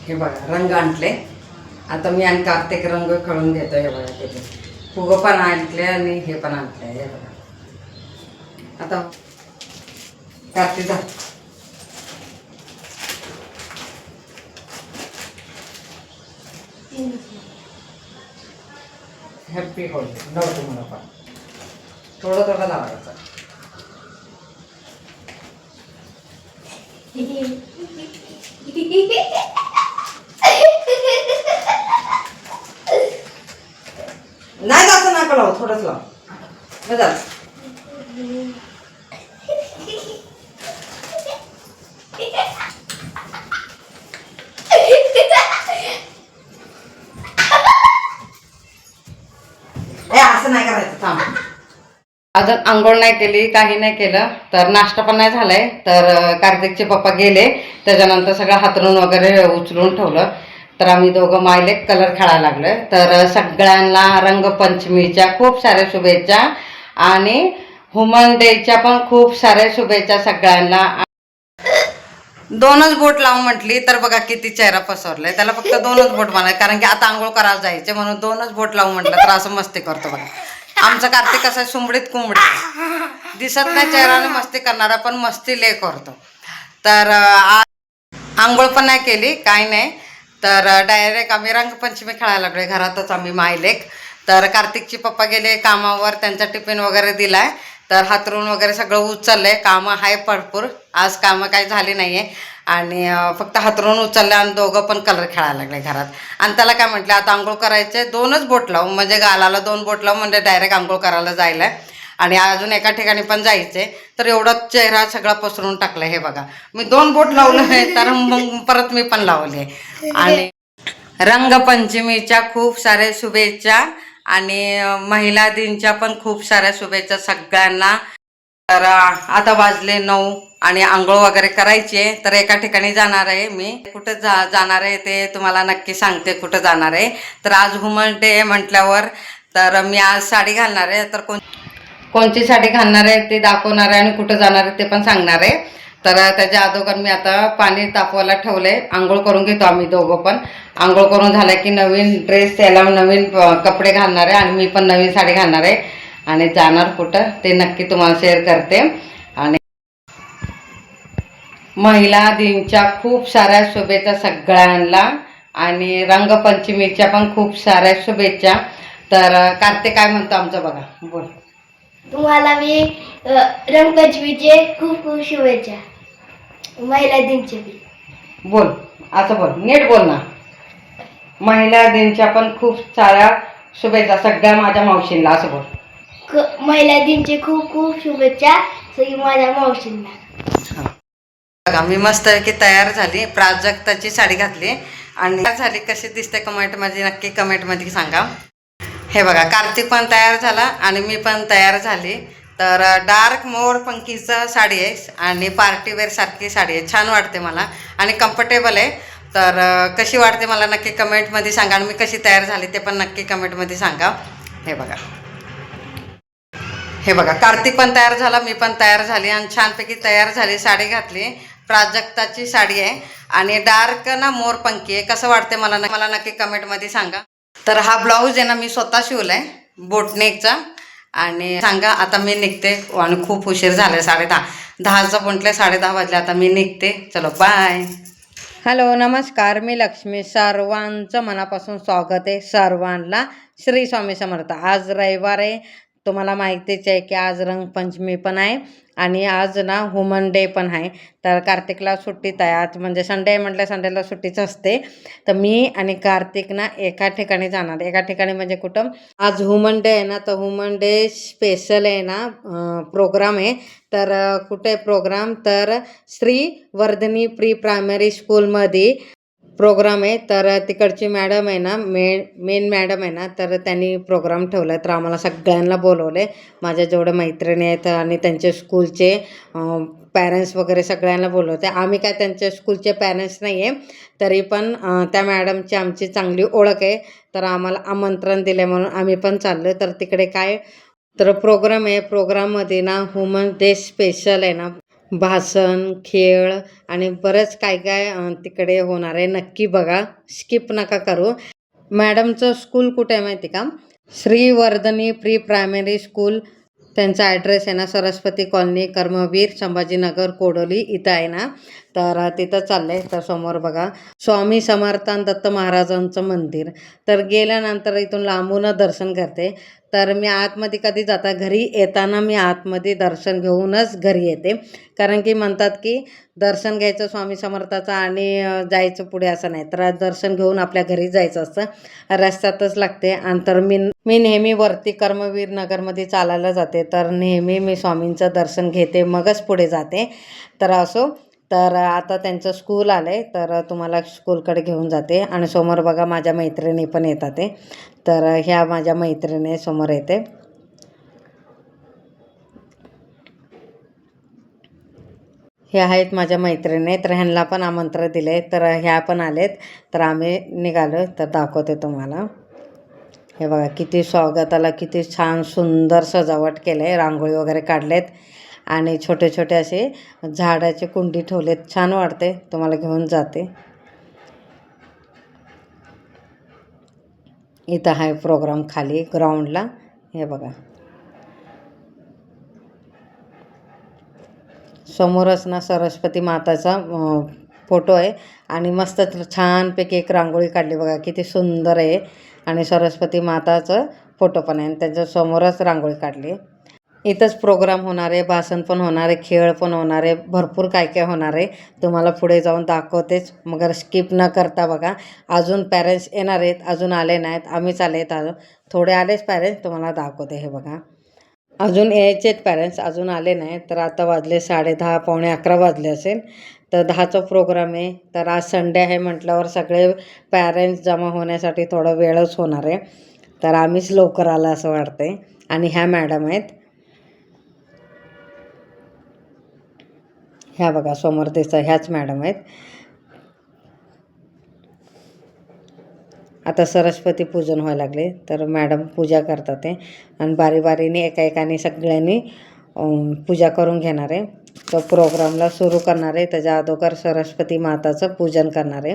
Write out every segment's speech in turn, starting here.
हे बघा रंग आणले. आता मी आणि कार्तिक रंग खळून घेतो. हे बघा किती फुगं पण आणले आणि हे पण आणले. हे बघा आता कार्तिक जा. हॅपी होळी लावतो मला पण थोडं थोडं लावायचं. नाही जास्त नका लाव, थोडंच लाव. बघा असं नाही करायचं. थांब. अजून आंघोळ नाही केली, काही नाही केलं, तर नाश्ता पण नाही झालाय. तर कार्तिकचे पप्पा गेले, त्याच्यानंतर सगळं हातरून वगैरे उचलून ठेवलं. तर आम्ही दोघं मायले कलर खेळायला लागले. तर सगळ्यांना रंगपंचमीच्या खूप साऱ्या शुभेच्छा आणि वुमन डेच्या पण खूप साऱ्या शुभेच्छा सगळ्यांना. दोनच बोट लावून म्हटली तर बघा किती चेहरा पसरलाय. त्याला फक्त दोनच बोट म्हणाय, कारण की आता आंघोळ करायला जायचे म्हणून दोनच बोट लावून म्हटलं तर असं मस्ती करतो बघा. आमचा कार्तिक कसं सुंबडीत कुंबडी दिसत नाही चेहराने मस्ती करणारा, पण मस्ती लय करतो. तर आंघोळ पण नाही केली, काही नाही. तर डायरेक्ट आम्ही रंगपंचमी खेळायला लागलोय घरातच आम्ही मायलेक. तर कार्तिकची पप्पा गेले कामावर, त्यांचा टिफिन वगैरे दिलाय. तर हातरून वगैरे सगळं उचललंय. कामं आहे भरपूर, आज कामं काही झाली नाही आहे. आणि फक्त हातरून उचललं आणि दोघं पण कलर खेळायला लागले घरात. आणि त्याला काय म्हटलं आता आंघोळ करायचे, दोनच बोट लावून म्हणजे गालाला 2 बोट लावून म्हणजे डायरेक्ट आंघोळ करायला जायला. आणि अजून एका ठिकाणी पण जायचे. तर एवढा चेहरा सगळा पसरून टाकला. हे बघा मी 2 बोट लावले, तर मग परत मी पण लावले. आणि रंगपंचमीच्या खूप साऱ्या शुभेच्छा आणि महिला दिनच्या पण खूप साऱ्या शुभेच्छा सगळ्यांना. तर आता वाजले 9 आणि आंघोळ वगैरे करायची आहे. तर एका ठिकाणी जाणार आहे मी. कुठं जाणार आहे ते तुम्हाला नक्की सांगते कुठं जाणार आहे. तर आज वुमन डे म्हटल्यावर तर मी आज साडी घालणार आहे. तर कोणती साडी घालणार आहे ते दाखवणार आहे आणि कुठं जाणार आहे ते पण सांगणार आहे. तर त्याच्या अगोदर मी आता पाणी तापवायला ठेवलं आहे. आंघोळ करून घेतो आम्ही दोघं पण. आंघोळ करून झालं की नवीन ड्रेस, त्याला नवीन कपडे घालणार आहे आणि मी पण नवीन साडी घालणार आहे. आणि जाणार कुठं ते नक्की तुम्हाला शेअर करते. आणि महिला दिनच्या खूप साऱ्या शुभेच्छा सगळ्यांना आणि रंगपंचमीच्या पण खूप साऱ्या शुभेच्छा. तर कार्तिक काय म्हणतो आमचं बघा, बोल. तुम्हाला मी रंगपंचमीचे खूप खूप शुभेच्छा. महिला दिनचे बी बोल, असं बोल, नीट बोल ना. महिला दिनच्या पण खूप साऱ्या शुभेच्छा सगळ्या माझ्या मावशींना, असं बोल. महिला दिनचे खूप खूप शुभेच्छा सगळी माझ्या मावशींना. बघा मी मस्त की तयार झाली, प्राजक्ताची साडी घातली आणि झाली. कशी दिसते कमेंटमध्ये नक्की कमेंटमध्ये सांगा. हे बघा कार्तिक पण तयार झाला आणि मी पण तयार झाली. तर डार्क मोर पंखीचं साडी आहे आणि पार्टीवेअर सारखी साडी आहे. छान वाटते मला आणि कम्फर्टेबल आहे. तर कशी वाटते मला नक्की कमेंटमध्ये सांगा आणि मी कशी तयार झाली ते पण नक्की कमेंटमध्ये सांगा. हे बघा, हे बघा कार्तिक पण तयार झाला, मी पण तयार झाली आणि छानपैकी तयार झाली. साडी घातली, प्राजक्ताची साडी आहे आणि डार्क ना मोरपंखी आहे. कसं वाटते मला नक्की कमेंटमध्ये सांगा. तर हा ब्लाऊज आहे ना मी स्वतः शिवलाय बोटनेकचा. आणि सांगा आता मी निघते आणि खूप उशीर झाला. 10:30 10चं म्हटलं, 10:30 वाजले. आता मी निघते. चलो बाय. हॅलो नमस्कार, मी लक्ष्मी. सर्वांचं मनापासून स्वागत आहे सर्वांना. श्री स्वामी समर्थ. आज रविवार आहे, तुम्हाला माहितीच आहे की आज रंगपंचमी पण आहे आणि आज ना वुमन डे पण आहे. तर कार्तिकला सुट्टी आज म्हणजे संडे म्हटलं, संडेला सुट्टीच असते. तर मी आणि कार्तिक ना एका ठिकाणी जाणार. एका ठिकाणी म्हणजे कुठं, आज वुमन डे आहे ना, तर वुमन डे स्पेशल आहे ना प्रोग्राम आहे. तर कुठे प्रोग्राम, तर श्री वर्धनी प्री प्रायमरी स्कूलमध्ये प्रोग्राम आहे. तर तिकडची मॅडम आहे ना, मेन मॅडम आहे ना, तर त्यांनी प्रोग्राम ठेवला आहे. तर आम्हाला सगळ्यांना बोलवलं आहे, माझ्या जेवढ्या मैत्रिणी आहेत आणि त्यांचे स्कूलचे पॅरेंट्स वगैरे सगळ्यांना बोलवते. आम्ही काय त्यांच्या स्कूलचे पॅरेंट्स नाही आहे, तरी पण त्या मॅडमची आमची चांगली ओळख आहे. तर आम्हाला आमंत्रण दिले म्हणून आम्ही पण चाललो. तर तिकडे काय तर प्रोग्राम आहे. प्रोग्राममध्ये ना वुमन डे स्पेशल आहे ना, भाषण, खेळ आणि बरंच काय काय तिकडे होणार आहे. नक्की बघा, स्किप नका करू. मॅडमचं स्कूल कुठे आहे माहिती का? Shri Vardhani pre primary school. त्यांचा ॲड्रेस आहे ना सरस्वती कॉलनी, कर्मवीर, संभाजीनगर, कोडोली इथं आहे ना. तर तिथं चाललं आहे. तर समोर बघा स्वामी समर्थान दत्त महाराजांचं मंदिर. तर गेल्यानंतर इथून लांबूनच दर्शन करते. तर मी आतमध्ये कधी जाता घरी येताना मी आतमध्ये दर्शन घेऊनच घरी येते. कारण की म्हणतात की दर्शन घ्यायचं स्वामी समर्थाचं आणि जायचं पुढे असं नाही. तर दर्शन घेऊन आपल्या घरी जायचं असतं. रस्त्यातच लागते. आणि तर मी नेहमी वरती कर्मवीर नगरमध्ये चालायला जाते. तर नेहमी मी स्वामींचं दर्शन घेते मगच पुढे जाते. तर असो, तर आता त्यांचं स्कूल आलं आहे. तर तुम्हाला स्कूलकडे घेऊन जाते. आणि समोर बघा माझ्या मैत्रिणी पण येतात आहे. तर ह्या माझ्या मैत्रिणी समोर येते. हे आहेत माझ्या मैत्रिणी. तर ह्यांना पण आमंत्रण दिले. तर ह्या पण आलेत. तर आम्ही निघालो. तर दाखवते तुम्हाला. हे बघा किती स्वागताला किती छान सुंदर सजावट केलं आहे. रांगोळी वगैरे काढलेत आणि छोटे छोटे असे झाडाचे कुंडी ठेवलेत. छान वाटते. तुम्हाला घेऊन जाते. इथं आहे प्रोग्राम खाली ग्राउंडला. हे बघा समोरच ना सरस्वती माताचा फोटो आहे. आणि मस्त छानपैकी एक रांगोळी काढली बघा किती सुंदर आहे. आणि सरस्वती माताचं फोटो पण आहे. आणि त्यांच्या समोरच रांगोळी काढली. इथंच प्रोग्राम होणार आहे, भाषण पण होणार आहे, खेळ पण होणार आहे, भरपूर काय काय होणार आहे. तुम्हाला पुढे जाऊन दाखवतेच. मगर स्किप न करता बघा. अजून पॅरेंट्स येणार आहेत, अजून आले नाहीत. आम्हीच आले आहेत अजून. थोडे आलेच पॅरेंट्स, तुम्हाला दाखवते. हे बघा अजून यायचे आहेत पॅरेंट्स, अजून आले नाही. तर आता वाजले 10:30 पावणे 11 वाजले असेल. तर 10चा प्रोग्राम आहे. तर आज संडे आहे म्हटल्यावर सगळे पॅरेंट्स जमा होण्यासाठी थोडा वेळच होणार आहे. तर आम्हीच लवकर आला असं वाटतंय. आणि ह्या मॅडम आहेत. ह्या बघा समोर दिसतं ह्याच मॅडम आहेत. आता सरस्वती पूजन व्हायला लागले. तर मॅडम पूजा करतात आहे. आणि बारीबारीने एकाएकाने सगळ्यांनी पूजा करून घेणार आहे. तो प्रोग्रामला सुरू करणार आहे. त्याच्या अगोदर सरस्वती माताचं पूजन करणार आहे.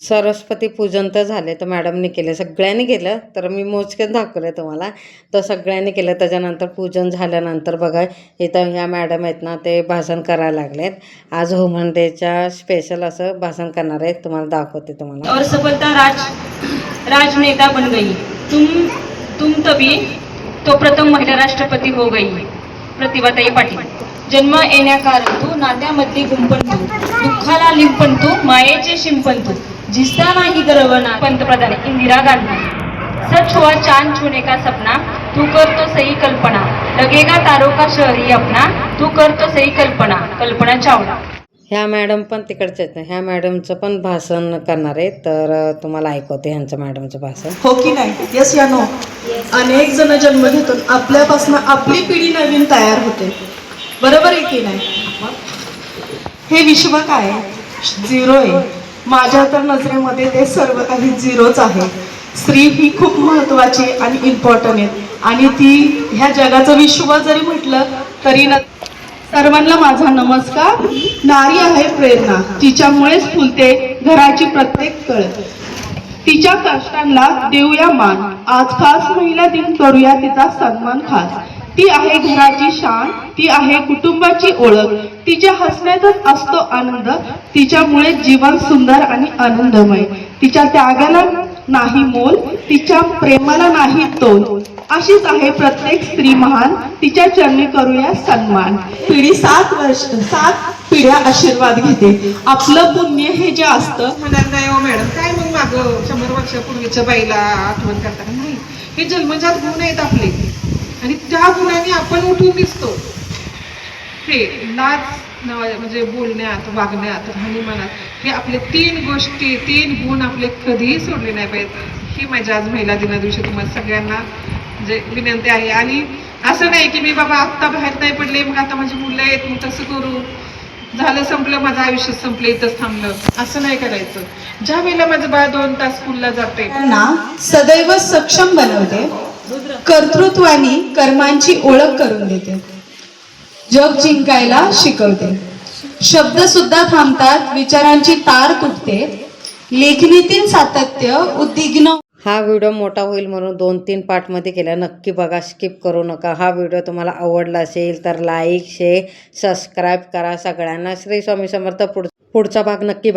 सरस्वती पूजन तर झाले. तर मॅडमने केले, सगळ्यांनी केलं. तर मी मोजकेच दाखवले तुम्हाला. तर सगळ्यांनी केलं. त्याच्यानंतर पूजन झाल्यानंतर बघा इथं ह्या मॅडम आहेत ना, ते भाषण करायला लागलेत. आज वुमन डेच्या स्पेशल असं भाषण करणार आहेत. तुम्हाला दाखवते तुम्हाला. और सफलता राजनेता बन गई. तुम तभी तो प्रथम महिला राष्ट्रपती हो गई. प्रतिभाताई पाटील. जन्म येण्याकारण तू, नात्यामध्ये गुंपण तू, दुःखाला लिंपण तू, मायेचे शिंपण तू, जिसता नाही गर्वना. पंतप्रधान इंदिरा गांधी. सच हुआ चांद छूने का सपना, तू कर तो सही कल्पना, लगेगा तारों का शहर अपना, तू कर तो सही कल्पना. कल्पना चावला. ह्या मॅडम पण तिकडचे आहेत. ह्या मॅडमचं पण भाषण करणार आहे. तर तुम्हाला ऐकवते ह्यांचं मॅडमचं भाषण. हो की नाही? यस या नो? अनेक जण जन्म घेतून आपल्यापासून आपली पिढी नवीन तयार होते. बरोबर आहे की नाही? हे विश्व काय झिरो आहे. माझ्या तर नजरेमध्ये ते सर्व काही झिरोच आहे. स्त्री ही खूप महत्त्वाची आणि इम्पॉर्टंट आहे. आणि ती ह्या जगाचं विश्व जरी म्हटलं तरी न सर्वांना माझा नमस्कार. नारी आहे प्रेरणा, तिच्यामुळेच फुलते घराची प्रत्येक कळ. तिच्या कष्टांना देऊया मान, आज खास महिला दिन करूया तिचा सन्मान खास. ती आहे घराची शान, ती आहे कुटुंबाची ओळख, तिच्या हसण्यातच असतो आनंद, तिच्यामुळे जीवन सुंदर आणि आनंदमय. तिच्या त्यागाला नाही मोल, तिच्या प्रेमाला नाही तोल. अशीच आहे प्रत्येक स्त्री महान, तिच्या चरणी करूया सन्मान. पिढी 7 पिढ्या आशीर्वाद घेते. आपलं पुण्य हे जे असतं म्हणाल नाही हो मॅडम, काय मग मागं 100 वर्षापूर्वीच्या बाईला आठवण करताना नाही. हे जन्मजात गुण आहेत आपले आणि त्या गुणांनी आपण उठून दिसतो. हे म्हणजे बोलण्यात, वागण्यात, राहणीमानात, हे आपले 3 गुण आपले कधीही सोडले नाही पाहिजेत. ही माझ्या आज महिला दिना दिवशी तुम्हाला सगळ्यांना म्हणजे विनंती आहे. आणि असं नाही की मी बाबा आत्ता बाहेर नाही पडले, मग आता माझी मुलं आहेत, मग तसं करू, झालं संपलं, माझं आयुष्य संपलं, इथंच थांबलं, असं नाही करायचं. ज्या वेळेला माझं बाळ 2 तास स्कूलला जाते, त्यांना सदैव सक्षम बनवते, कर्तृत्वानी कर्मांची ओळख करून देते, जग जिंकायला शिकवते. शब्द सुद्धा थांबतात, विचारांची तार तुटते, लेखणीतील सातत्य उद्विग्न. हा व्हिडिओ मोठा होईल म्हणून 2-3 पार्टमध्ये केला. नक्की बघा, स्किप करू नका. हा व्हिडिओ तुम्हाला आवडला असेल तर लाईक, शेअर, सबस्क्राईब करा. सगळ्यांना श्री स्वामी समर्थ. पुढचा भाग नक्की बघा.